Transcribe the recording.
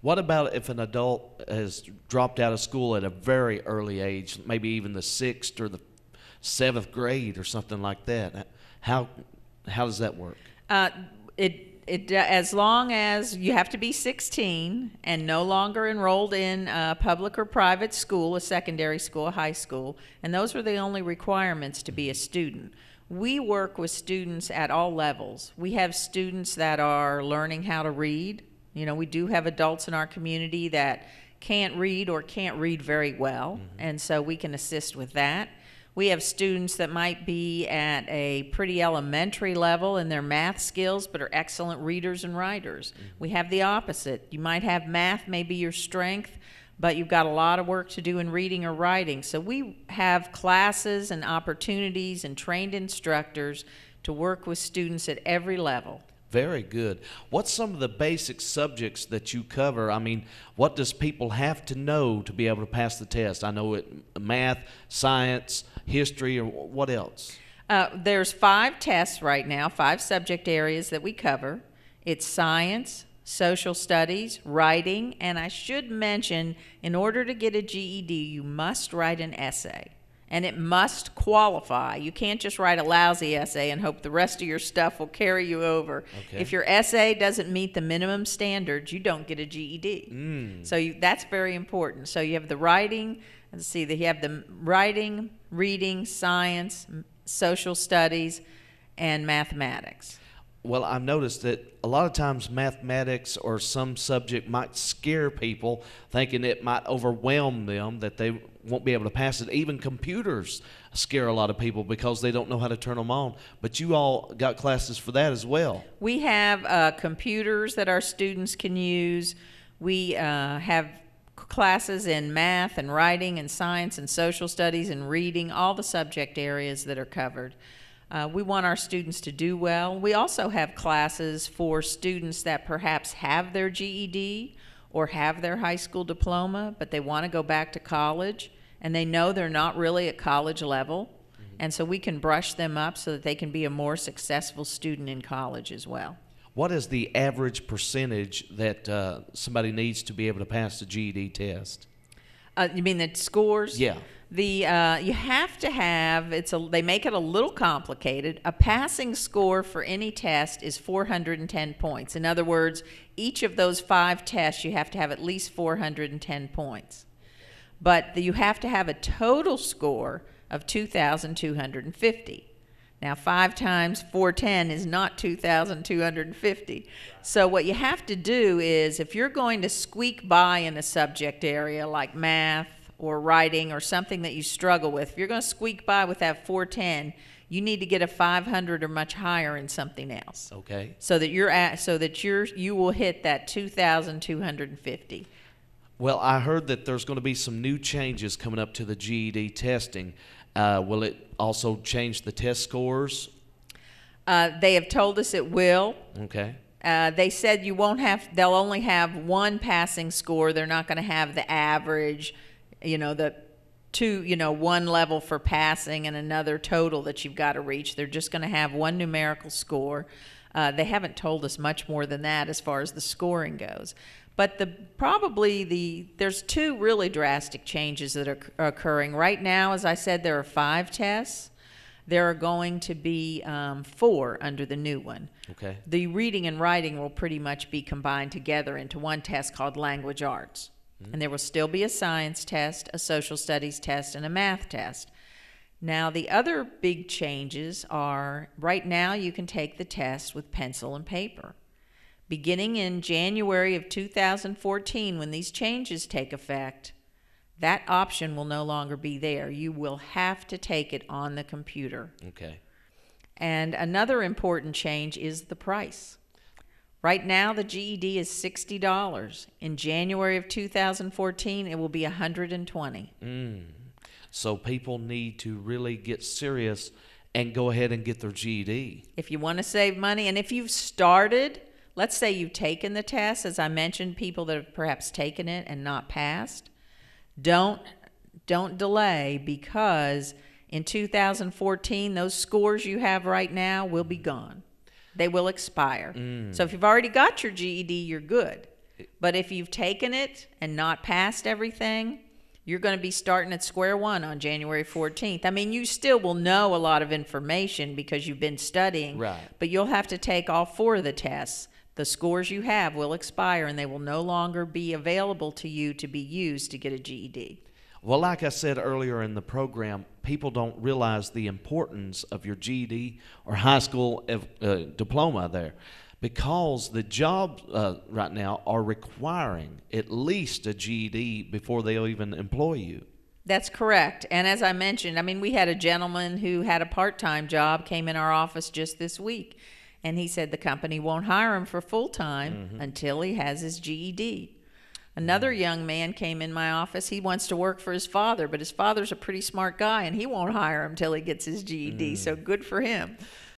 What about if an adult has dropped out of school at a very early age, maybe even the sixth or the seventh grade or something like that? How does that work? Uh, as long as you have to be 16 and no longer enrolled in a public or private school, a secondary school, a high school, and those are the only requirements to be a student. We work with students at all levels. We have students that are learning how to read. You know, we do have adults in our community that can't read or can't read very well, and so we can assist with that. We have students that might be at a pretty elementary level in their math skills but are excellent readers and writers. We have the opposite. You might have math may be your strength, but you've got a lot of work to do in reading or writing. So we have classes and opportunities and trained instructors to work with students at every level. Very good. What's some of the basic subjects that you cover? I mean, what does people have to know to be able to pass the test? I know math, science, history, or what else? There's 5 tests right now, 5 subject areas that we cover. It's science, social studies, writing, and I should mention, in order to get a GED, you must write an essay. And it must qualify. You can't just write a lousy essay and hope the rest of your stuff will carry you over. Okay. If your essay doesn't meet the minimum standards, you don't get a GED. So that's very important. So you have the writing, let's see, you have the writing, reading, science, social studies, and mathematics. Well, I've noticed that a lot of times mathematics or some subject might scare people, thinking it might overwhelm them, that they won't be able to pass it. Even computers scare a lot of people because they don't know how to turn them on. But you all got classes for that as well. We have computers that our students can use. We have classes in math and writing and science and social studies and reading, all the subject areas that are covered. We want our students to do well. We also have classes for students that perhaps have their GED or have their high school diploma, but they want to go back to college, and they know they're not really at college level. And so we can brush them up so that they can be a more successful student in college as well. What is the average percentage that somebody needs to be able to pass the GED test? You mean the scores? Yeah. You have to have, they make it a little complicated. A passing score for any test is 410 points. In other words, each of those 5 tests, you have to have at least 410 points. But you have to have a total score of 2,250. Now, 5 times 410 is not 2,250. So what you have to do is, if you're going to squeak by in a subject area like math or writing or something that you struggle with, if you're going to squeak by with that 410, you need to get a 500 or much higher in something else. Okay. So that you will hit that 2,250. Well, I heard that there's going to be some new changes coming up to the GED testing. Will it also change the test scores? They have told us it will. Okay. They said they'll only have one passing score. They're not going to have the average, one level for passing and another total that you've got to reach. They're just going to have one numerical score. They haven't told us much more than that as far as the scoring goes. But there's 2 really drastic changes that are occurring. Right now, as I said, there are 5 tests. There are going to be 4 under the new one. Okay. The reading and writing will pretty much be combined together into one test called language arts. And there will still be a science test, a social studies test, and a math test. Now, the other big changes are, right now you can take the test with pencil and paper. Beginning in January of 2014, when these changes take effect, that option will no longer be there. You will have to take it on the computer. Okay. And another important change is the price. Right now, the GED is $60. In January of 2014, it will be $120. So people need to really get serious and go ahead and get their GED. If you want to save money, and if you've started, let's say you've taken the test, as I mentioned, people that have perhaps taken it and not passed, don't delay, because in 2014, those scores you have right now will be gone. They will expire. So if you've already got your GED, you're good. But if you've taken it and not passed everything, you're going to be starting at square one on January 14th. I mean, you still will know a lot of information because you've been studying, Right. but you'll have to take all 4 of the tests. The scores you have will expire and they will no longer be available to you to be used to get a GED. Well, like I said earlier in the program, people don't realize the importance of your GED or high school diploma there, because the jobs right now are requiring at least a GED before they'll even employ you. That's correct. And as I mentioned, I mean, we had a gentleman who had a part-time job, came in our office just this week, and he said the company won't hire him for full-time until he has his GED. Another young man came in my office. He wants to work for his father, but his father's a pretty smart guy, and he won't hire him till he gets his GED, so good for him.